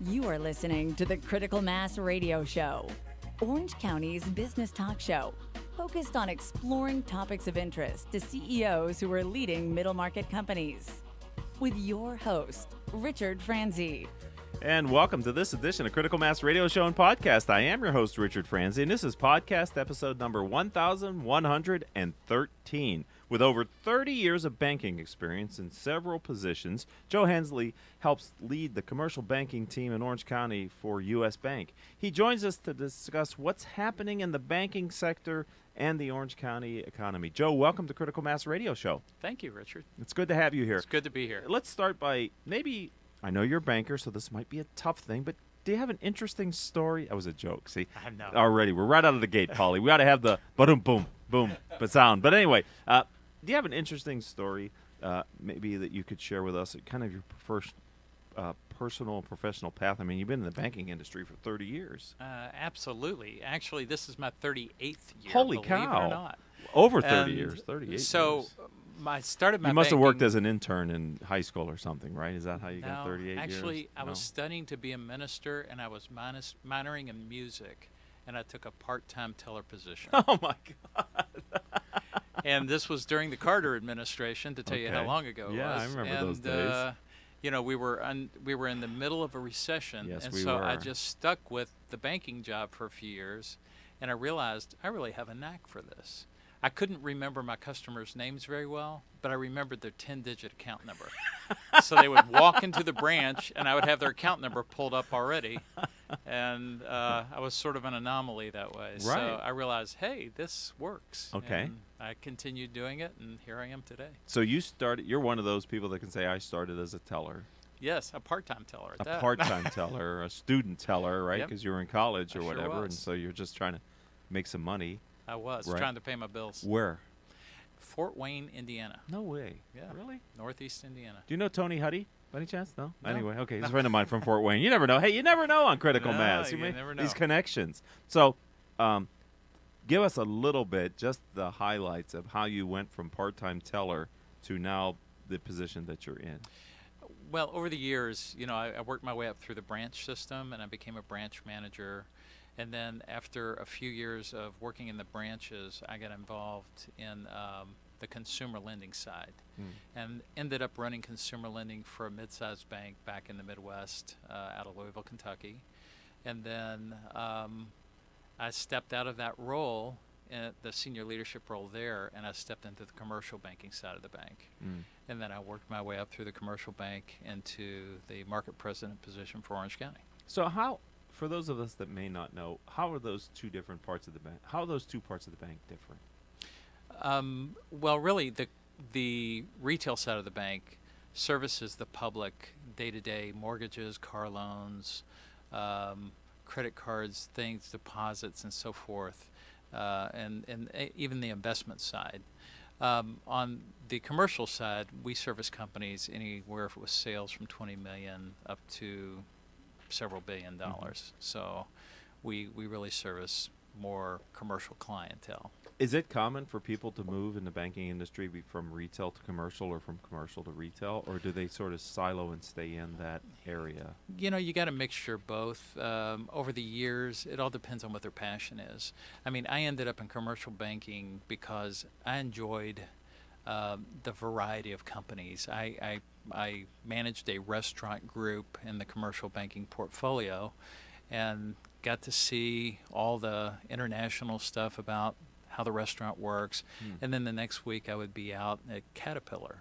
You are listening to the Critical Mass Radio Show, Orange County's business talk show, focused on exploring topics of interest to CEOs who are leading middle market companies. With your host, Richard Franzi. And welcome to this edition of Critical Mass Radio Show and Podcast. I am your host, Richard Franzi, and this is podcast episode number 1113. With over 30 years of banking experience in several positions, Joe Hensley helps lead the commercial banking team in Orange County for U.S. Bank. He joins us to discuss what's happening in the banking sector and the Orange County economy. Joe, welcome to Critical Mass Radio Show. Thank you, Richard. It's good to have you here. It's good to be here. Let's start by I know you're a banker, so this might be a tough thing, but do you have an interesting story? That was a joke, see? I know. Already, we're right out of the gate, Polly. We got to have the ba-dum, boom, boom, but sound. But anyway, do you have an interesting story maybe that you could share with us, kind of your first personal and professional path? I mean, you've been in the banking industry for 30 years. Absolutely. Actually, this is my 38th year. Holy believe cow. it or not. Over 30 years, 38 so years. I started my You must have banking- worked as an intern in high school or something, right? Is that how you got 38 years? Actually, I was studying to be a minister, and I was minoring in music, and I took a part-time teller position. Oh, my God. And this was during the Carter administration, to tell you how Okay. long ago it Yeah, was. I remember and, those days. You know, we were in the middle of a recession, Yes, and we so I were. just stuck with the banking job for a few years, and I realized I really have a knack for this. I couldn't remember my customers' names very well, but I remembered their 10-digit account number. So they would walk into the branch, and I would have their account number pulled up already. And I was sort of an anomaly that way. Right. So I realized, hey, this works. Okay. And I continued doing it, and here I am today. So you're one of those people that can say, I started as a teller. Yes, a part-time teller at A that. part-time teller, a student teller, right? Yep. Because you were in college I or sure whatever, and was. so you're just trying to make some money. I was Right. trying to pay my bills. Where? Fort Wayne, Indiana. No way. Yeah. Really? Northeast Indiana. Do you know Tony Huddy by any chance? No? No. Anyway, okay. He's a friend of mine from Fort Wayne. You never know. Hey, you never know on Critical No, Mass. you may- never know. These connections. So give us a little bit, just the highlights of how you went from part-time teller to now the position that you're in. Well, over the years, you know, I worked my way up through the branch system, and I became a branch manager. And then after a few years of working in the branches, I got involved in the consumer lending side and ended up running consumer lending for a mid-sized bank back in the Midwest out of Louisville, Kentucky. And then I stepped out of that role, the senior leadership role there, and I stepped into the commercial banking side of the bank. And then I worked my way up through the commercial bank into the market president position for Orange County. So how, for those of us that may not know, how are those two different parts of the bank? How are those two parts of the bank different? Well, really, the retail side of the bank services the public day-to-day mortgages, car loans, credit cards, things, deposits, and so forth, and even the investment side. On the commercial side, we service companies anywhere with sales from $20 million up to several $billion. So we really service more commercial clientele. Is it common for people to move in the banking industry from retail to commercial or from commercial to retail, or do they sort of silo and stay in that area? You know, you got a mixture of both. Over the years, it all depends on what their passion is. I mean, I ended up in commercial banking because I enjoyed the variety of companies. I managed a restaurant group in the commercial banking portfolio and got to see all the international stuff about how the restaurant works. And then the next week I would be out at Caterpillar.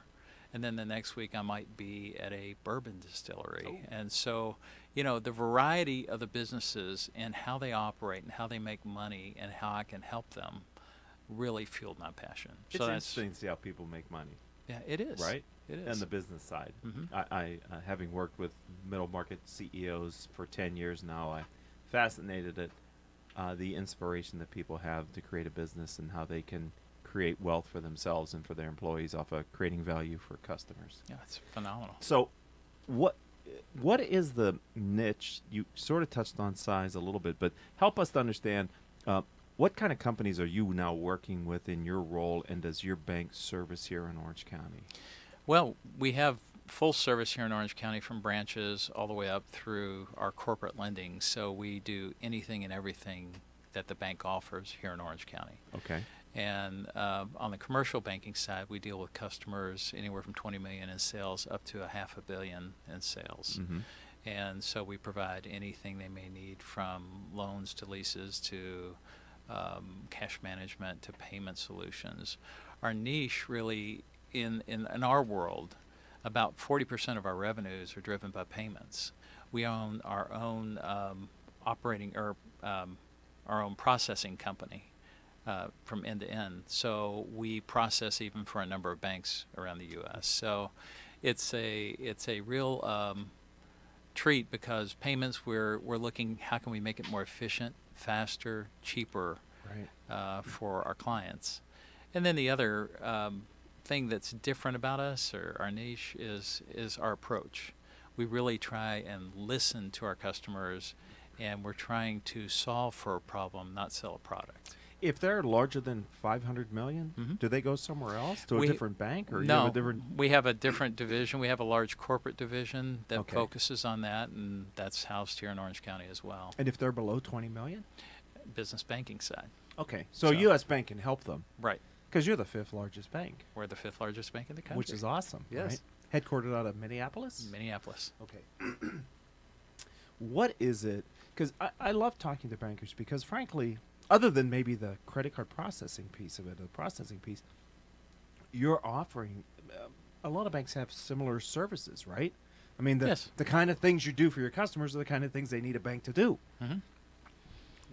And then the next week I might be at a bourbon distillery. And so, you know, the variety of the businesses and how they operate and how they make money and how I can help them really fueled my passion. It's So that's, interesting to see how people make money, yeah, it is. right? It is. And the business side. I having worked with middle market CEOs for 10 years now, I'm fascinated at the inspiration that people have to create a business and how they can create wealth for themselves and for their employees off of creating value for customers. Yeah, it's phenomenal. So what is the niche? You sort of touched on size a little bit, but help us to understand what kind of companies are you now working with in your role, and does your bank service here in Orange County? Well, we have full service here in Orange County, from branches all the way up through our corporate lending. So we do anything and everything that the bank offers here in Orange County. Okay. And on the commercial banking side, we deal with customers anywhere from 20 million in sales up to $500 million in sales. Mm-hmm. And so we provide anything they may need, from loans to leases to cash management to payment solutions. Our niche really in our world, about 40% of our revenues are driven by payments. We own our own our own processing company from end to end. So we process even for a number of banks around the U.S. So it's a real treat, because payments, we're looking, how can we make it more efficient, faster, cheaper, right, for our clients. And then the other thing that's different about us, or our niche, is our approach. We really try and listen to our customers, and we're trying to solve for a problem, not sell a product. If they're larger than 500 million, Mhm. do they go somewhere else, to a We- different bank, or you No, have a different? we have a different division. We have a large corporate division that Okay. focuses on that, and that's housed here in Orange County as well. And if they're below 20 million? Business banking side. Okay, so So- U.S. Bank can help them, Right. because you're the 5th largest bank, We're the 5th largest bank in the country. which is awesome, Yes. right? Headquartered out of Minneapolis? Minneapolis. Okay. What is it? Because I love talking to bankers, because frankly, other than maybe the credit card processing piece of it, the processing piece, you're offering, a lot of banks have similar services, right? I mean, Yes. the kind of things you do for your customers are the kind of things they need a bank to do. Mm-hmm.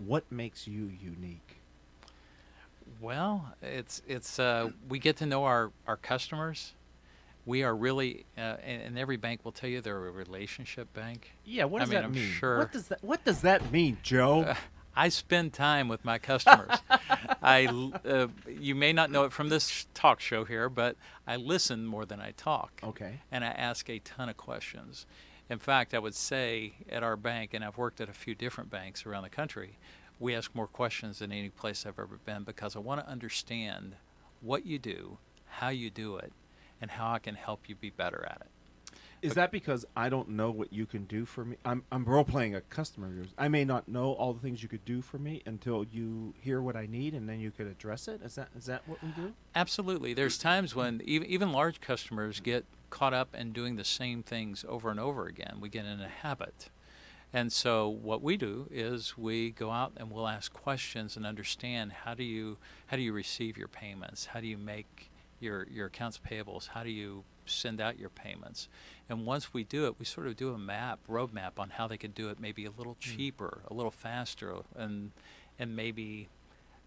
What makes you unique? Well, it's we get to know our customers. We are really, and every bank will tell you they're a relationship bank. Yeah, what I does mean, that I'm mean? sure- What does that mean, Joe? I spend time with my customers. You may not know it from this talk show here, but I listen more than I talk. Okay. And I ask a ton of questions. In fact, I would say at our bank, and I've worked at a few different banks around the country, we ask more questions than any place I've ever been, because I want to understand what you do, how you do it, and how I can help you be better at it. Is that because I don't know what you can do for me? I'm role playing a customer of yours. I may not know all the things you could do for me until you hear what I need, and then you could address it. Is that what we do? Absolutely. There's times when even large customers get caught up in doing the same things over and over again. We get in a habit. And so what we do is we go out and we'll ask questions and understand, how do you receive your payments? How do you make your accounts payables? How do you send out your payments? And once we do it, we sort of do a roadmap on how they could do it maybe a little cheaper, a little faster, and maybe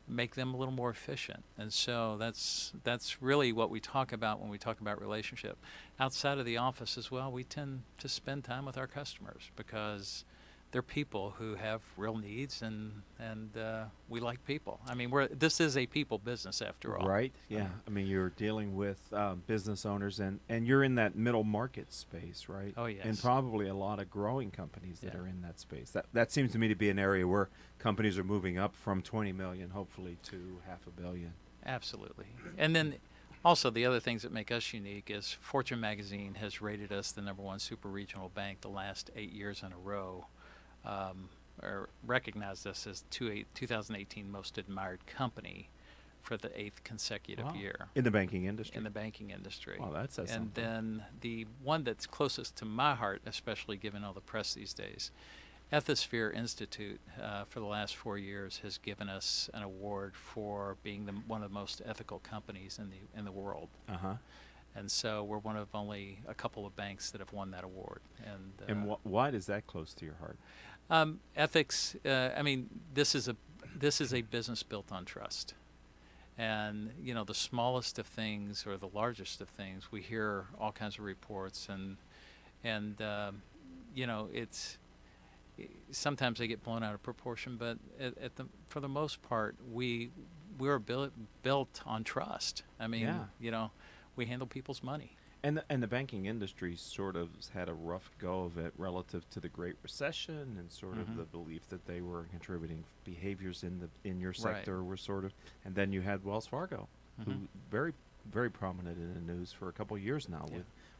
make them a little more efficient. And so that's really what we talk about when we talk about relationship. Outside of the office as well, we tend to spend time with our customers, because they're people who have real needs, and we like people. I mean, this is a people business after all. Right. Yeah. I mean, you're dealing with business owners, and you're in that middle market space, right? Oh, yes. And probably a lot of growing companies that Yeah. are in that space. That seems to me to be an area where companies are moving up from 20 million, hopefully, to $500 million. Absolutely. And then also the other things that make us unique is Fortune magazine has rated us the #1 super regional bank the last 8 years in a row. Or recognized us as 2018 most admired company for the 8th consecutive Wow. year In the banking industry. in the banking industry. Wow, that says And something. then the one that's closest to my heart, especially given all the press these days, Ethisphere Institute for the last 4 years has given us an award for being one of the most ethical companies in the world. Uh-huh. And so we're one of only a couple of banks that have won that award. And why is that close to your heart? ethics. I mean, this is a business built on trust. And the smallest of things or the largest of things, we hear all kinds of reports, and it's sometimes they get blown out of proportion. But for the most part, we're built on trust. I mean, Yeah. We handle people's money. And the banking industry sort of had a rough go of it relative to the Great Recession, and sort of the belief that they were contributing behaviors in your sector were sort of, and then you had Wells Fargo, who very, very prominent in the news for a couple of years now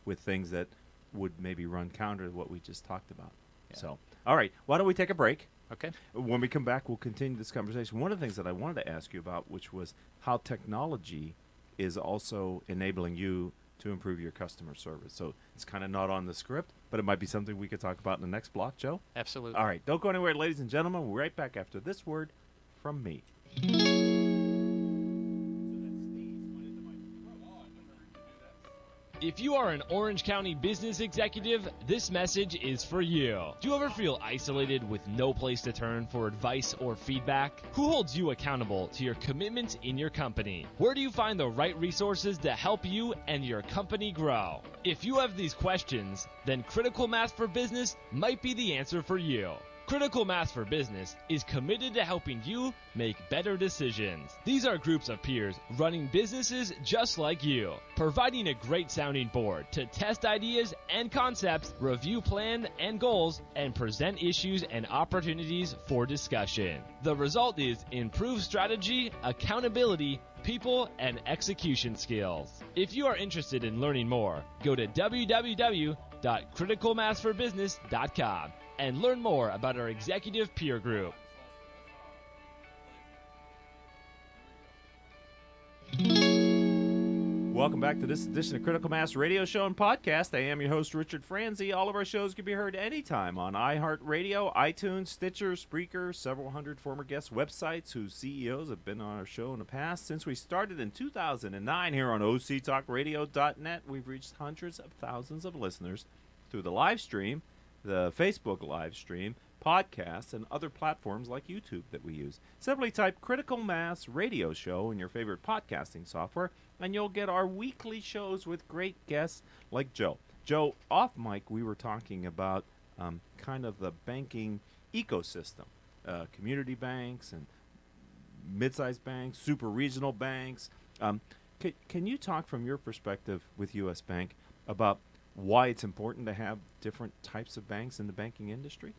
with things that would maybe run counter to what we just talked about. Yeah. So, all right, why don't we take a break? Okay. When we come back, we'll continue this conversation. One of the things that I wanted to ask you about, which was how technology is also enabling you to improve your customer service. So it's kind of not on the script, but it might be something we could talk about in the next block, Joe. Absolutely. All right, don't go anywhere, ladies and gentlemen. We'll be right back after this word from me. If you are an Orange County business executive, this message is for you. Do you ever feel isolated with no place to turn for advice or feedback? Who holds you accountable to your commitments in your company? Where do you find the right resources to help you and your company grow? If you have these questions, then Critical Mass for Business might be the answer for you. Critical Mass for Business is committed to helping you make better decisions. These are groups of peers running businesses just like you, providing a great sounding board to test ideas and concepts, review plans and goals, and present issues and opportunities for discussion. The result is improved strategy, accountability, people, and execution skills. If you are interested in learning more, go to www.criticalmassforbusiness.com and learn more about our executive peer group. Welcome back to this edition of Critical Mass Radio Show and Podcast. I am your host, Richard Franzi. All of our shows can be heard anytime on iHeartRadio, iTunes, Stitcher, Spreaker, several hundred former guest websites whose CEOs have been on our show in the past. Since we started in 2009 here on OCTalkRadio.net, we've reached hundreds of thousands of listeners through the live stream, the Facebook live stream, podcasts, and other platforms like YouTube that we use. Simply type Critical Mass Radio Show in your favorite podcasting software, and you'll get our weekly shows with great guests like Joe. Joe, off mic, we were talking about kind of the banking ecosystem, community banks and mid-sized banks, super regional banks. Can you talk from your perspective with U.S. Bank about why it's important to have different types of banks in the banking industry?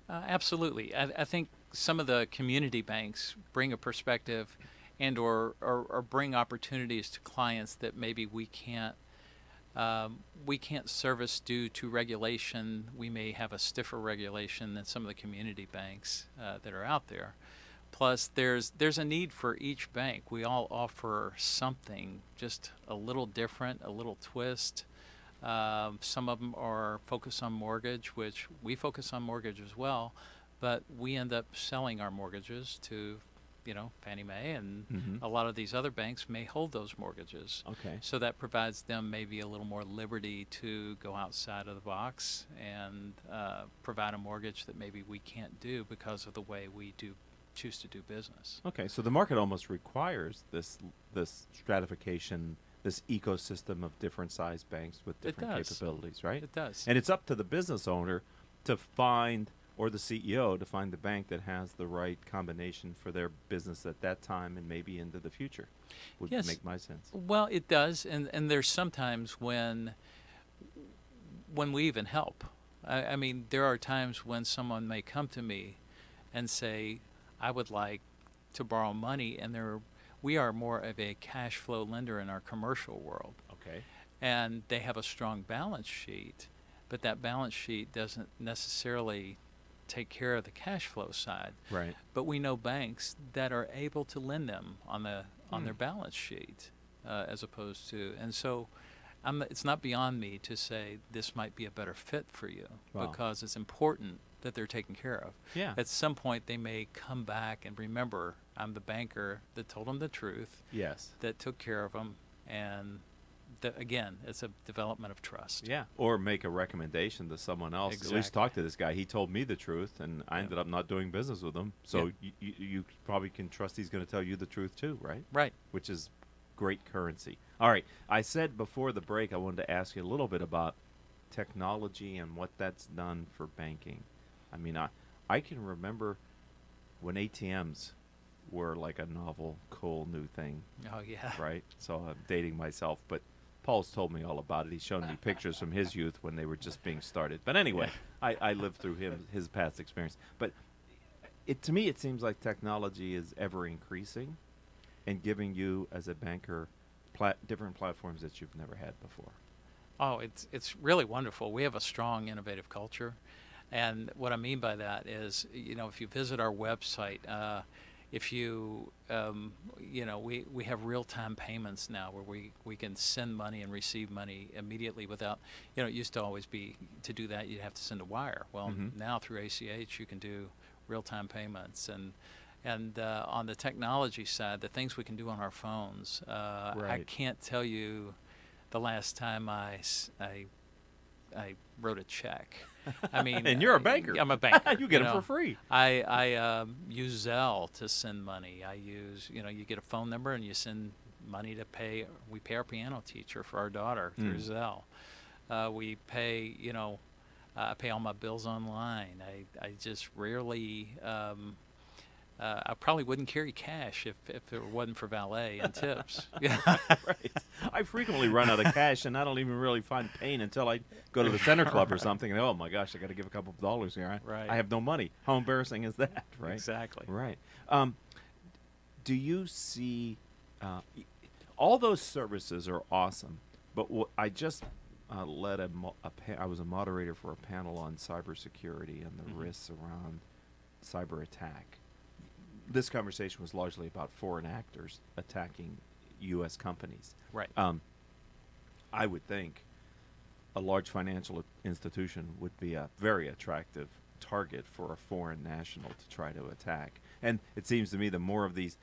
Absolutely. I think some of the community banks bring a perspective and or bring opportunities to clients that maybe we can't service due to regulation. We may have a stiffer regulation than some of the community banks that are out there. Plus, there's a need for each bank. We all offer something just a little different, a little twist. Some of them are focused on mortgage, which we focus on mortgage as well, but we end up selling our mortgages to, Fannie Mae, and a lot of these other banks may hold those mortgages. Okay. So that provides them maybe a little more liberty to go outside of the box and provide a mortgage that maybe we can't do because of the way we choose to do business. Okay, so the market almost requires this stratification, this ecosystem of different size banks with different capabilities, right? It does. And it's up to the business owner to find, or the CEO to find the bank that has the right combination for their business at that time and maybe into the future. Would make my sense. Well, it does, and there's sometimes when we even help. I mean, there are times when someone may come to me and say, I would like to borrow money, and we are more of a cash flow lender in our commercial world. Okay. And they have a strong balance sheet, but that balance sheet doesn't necessarily take care of the cash flow side. Right. But we know banks that are able to lend them on their balance sheet, as opposed to, and so it's not beyond me to say this might be a better fit for you because it's important that they're taken care of. Yeah. At some point, they may come back and remember, I'm the banker that told them the truth. Yes. That took care of them, and again, it's a development of trust. Yeah. Or make a recommendation to someone else. Exactly. At least talk to this guy. He told me the truth, and I ended up not doing business with him. So you probably can trust he's going to tell you the truth too, right? Right. Which is great currency. All right. I said before the break I wanted to ask you a little bit about technology and what that's done for banking. I mean, I can remember when ATMs were like a novel, cool new thing. Oh, yeah. Right? So I'm dating myself, but Paul's told me all about it. He's shown me pictures from his youth when they were just being started. But anyway, I lived through his past experience. But to me, it seems like technology is ever increasing and giving you, as a banker, different platforms that you've never had before. Oh, it's really wonderful. We have a strong, innovative culture, and what I mean by that is, if you visit our website, if you, we have real-time payments now where we can send money and receive money immediately without, it used to always be to do that you'd have to send a wire. Well, now through ACH you can do real-time payments, and on the technology side, the things we can do on our phones, I can't tell you the last time I wrote a check. I mean, and you're a banker. I'm a banker. You get them for free. I use Zelle to send money. I use, you get a phone number and you send money to pay. We pay our piano teacher for our daughter through Zelle. We pay, I pay all my bills online. I just rarely. I probably wouldn't carry cash if it wasn't for valet and tips. Right. I frequently run out of cash, and I don't even really find pain until I go to the Center Club or something, and oh my gosh, I got to give a couple of dollars here. I have no money. How embarrassing is that? Right. Exactly. Right. Do you see all those services are awesome, but I just led I was a moderator for a panel on cybersecurity and the risks around cyber attack. This conversation was largely about foreign actors attacking U.S. companies. Right. I would think a large financial institution would be a very attractive target for a foreign national to try to attack. And it seems to me the more of these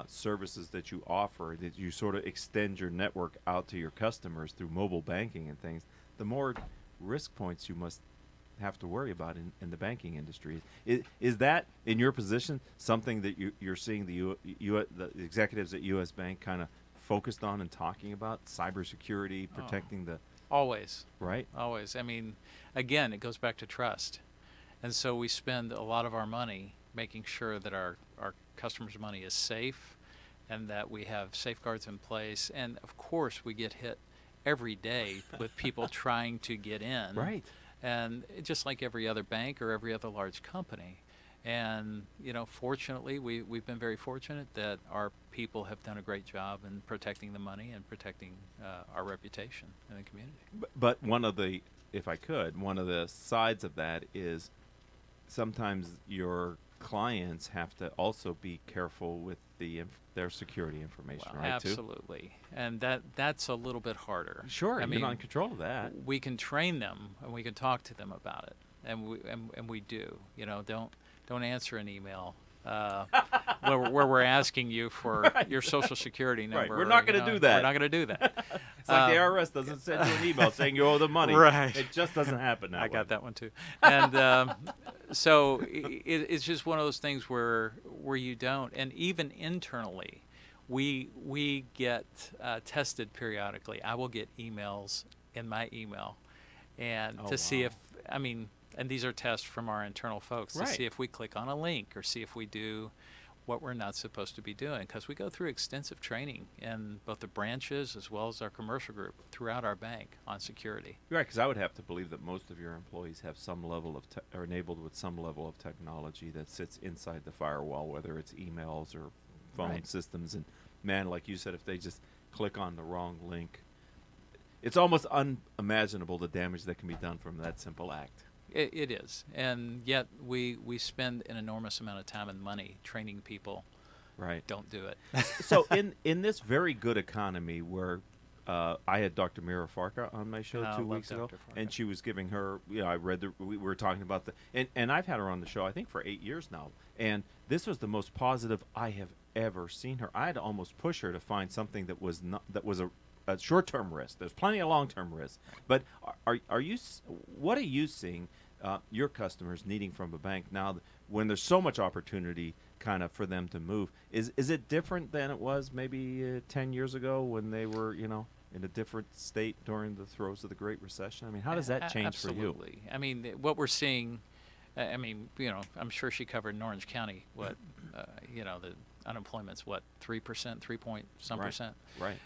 services that you offer, that you sort of extend your network out to your customers through mobile banking and things, the more risk points you must have to worry about in the banking industry. Is that, in your position, something that you're seeing the executives at U.S. Bank kind of focused on and talking about? Cybersecurity, protecting the... Always. Right? Always. I mean, again, it goes back to trust. And so we spend a lot of our money making sure that our customers' money is safe and that we have safeguards in place. And, of course, we get hit every day with people trying to get in. Right. And just like every other bank or every other large company. And, fortunately, we've been very fortunate that our people have done a great job in protecting the money and protecting our reputation in the community. But one of the sides of that is sometimes your clients have to also be careful with their security information, right? Absolutely. And that's a little bit harder. Sure, you're not in control of that. We can train them and we can talk to them about it, and we do. Don't answer an email where we're asking you for your social security number. Right. We're not going to do that. We're not going to do that. It's like the IRS doesn't send you an email saying you owe the money. Right. It just doesn't happen that way. I got that one too. And so it's just one of those things where you don't. And even internally, we get tested periodically. I will get emails in my email, and to see if and these are tests from our internal folks to see if we click on a link or see if we do what we're not supposed to be doing, because we go through extensive training in both the branches as well as our commercial group throughout our bank on security. Right, because I would have to believe that most of your employees have some level of are enabled with some level of technology that sits inside the firewall, whether it's emails or phone systems. And man, like you said, if they just click on the wrong link, it's almost unimaginable the damage that can be done from that simple act. It is, and yet we spend an enormous amount of time and money training people. Right. Don't do it. So in this very good economy where I had Dr. Mira Farka on my show 2 weeks ago, and she was giving her, I read we were talking about and I've had her on the show I think for 8 years now, and this was the most positive I have ever seen her. I had to almost push her to find something that was a short-term risk. There's plenty of long-term risks, but what are you seeing your customers needing from a bank now when there's so much opportunity kind of for them to move? Is it different than it was maybe 10 years ago when they were in a different state during the throes of the Great Recession? I mean, how does that change for you? Absolutely. I mean, what we're seeing, I'm sure she covered in Orange County what the unemployment's 3%, 3 point some percent. Right.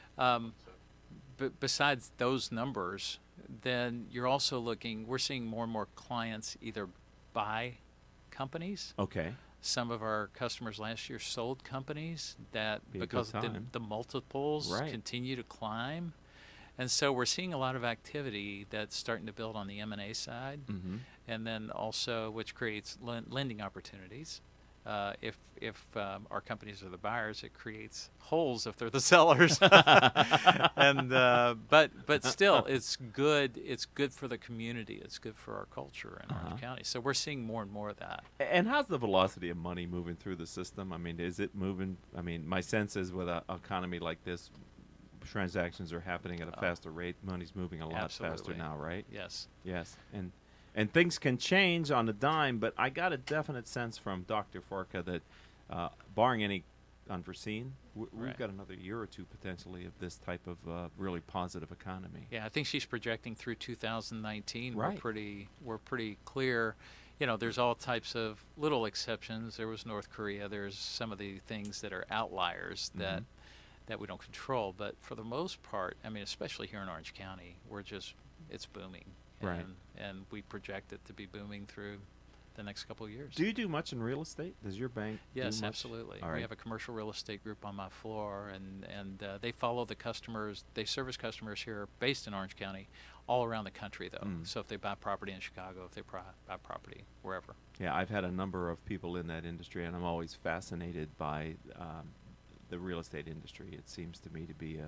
But besides those numbers, then you're also we're seeing more and more clients either buy companies. Okay. Some of our customers last year sold companies that because the multiples continue to climb, And so we're seeing a lot of activity that's starting to build on the M&A side, and then also which creates lending opportunities. If our companies are the buyers, it creates holes if they're the sellers. And but still, it's good. It's good for the community. It's good for our culture in Orange County. So we're seeing more and more of that. And how's the velocity of money moving through the system? I mean, is it moving? I mean, my sense is with an economy like this, transactions are happening at a faster rate. Money's moving a lot faster now, right? Yes. Yes. And things can change on a dime, but I got a definite sense from Dr. Forka that barring any unforeseen, we've got another year or two potentially of this type of really positive economy. Yeah, I think she's projecting through 2019. Right. We're pretty clear. You know, there's all types of little exceptions. There was North Korea. There's some of the things that are outliers that we don't control. But for the most part, I mean, especially here in Orange County, it's booming. Right. And we project it to be booming through the next couple of years. Do you do much in real estate? Does your bank do much? Absolutely. All right. We have a commercial real estate group on my floor, and they follow the customers. They service customers here based in Orange County all around the country, though. So if they buy property in Chicago, if they buy property wherever. Yeah, I've had a number of people in that industry, and I'm always fascinated by the real estate industry. It seems to me to be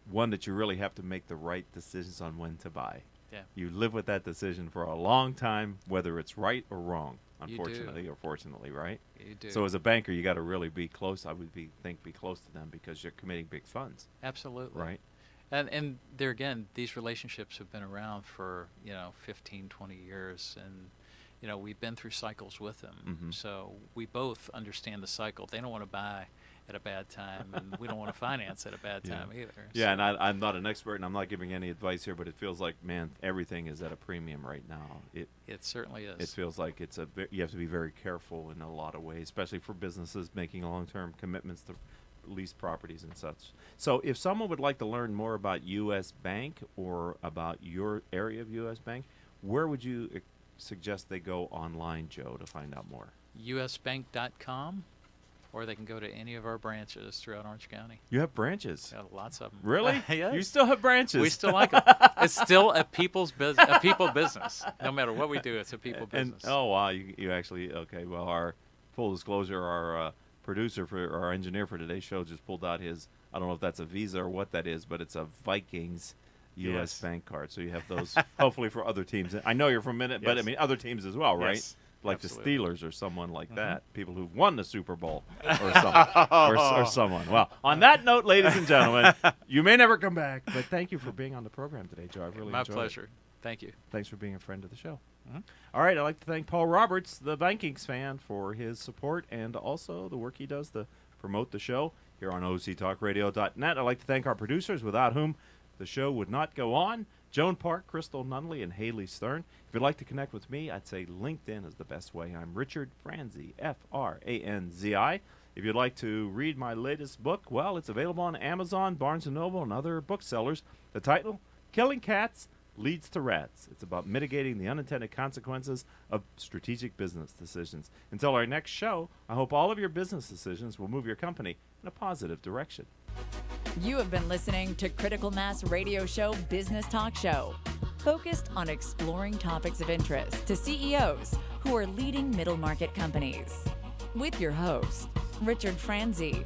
one that you really have to make the right decisions on when to buy. Yeah. You live with that decision for a long time, whether it's right or wrong, You unfortunately do. or fortunately, right? You do. So as a banker, you got to really be close. I would be close to them because you're committing big funds. Absolutely. Right. And there again, these relationships have been around for 15, 20 years, and we've been through cycles with them. So we both understand the cycle. They don't want to buy at a bad time, and we don't want to finance at a bad time either. Yeah, so. and I'm not an expert, and I'm not giving any advice here, but it feels like, man, everything is at a premium right now. It certainly is. It feels like you have to be very careful in a lot of ways, especially for businesses making long-term commitments to lease properties and such. So if someone would like to learn more about U.S. Bank or about your area of U.S. Bank, where would you suggest they go online, Joe, to find out more? usbank.com, or they can go to any of our branches throughout Orange County. You have branches? Yeah, lots of them. Really? Yes. You still have branches? We still like them. It's still a people business. No matter what we do, it's a people business. And, oh, wow. You actually, okay. Well, our full disclosure, our producer for our engineer for today's show just pulled out his, I don't know if that's a Visa or what that is, but it's a Vikings U.S. Bank card. So you have those hopefully for other teams. I know you're from Minute, but I mean other teams as well, right? Yes. Like Absolutely. the Steelers or someone like that, people who've won the Super Bowl or someone. or someone. Well, on that note, ladies and gentlemen, you may never come back, but thank you for being on the program today, Joe. I've really My enjoyed pleasure. it. Thank you. Thanks for being a friend of the show. All right, I'd like to thank Paul Roberts, the Vikings fan, for his support and also the work he does to promote the show here on octalkradio.net. I'd like to thank our producers, without whom the show would not go on. Joan Park, Crystal Nunley, and Haley Stern. If you'd like to connect with me, I'd say LinkedIn is the best way. I'm Richard Franzi, Franzi. If you'd like to read my latest book, well, it's available on Amazon, Barnes & Noble, and other booksellers. The title, Killing Cats Leads to Rats. It's about mitigating the unintended consequences of strategic business decisions. Until our next show, I hope all of your business decisions will move your company in a positive direction. You have been listening to Critical Mass Radio Show Business Talk Show, focused on exploring topics of interest to CEOs who are leading middle market companies. With your host, Richard Franzi.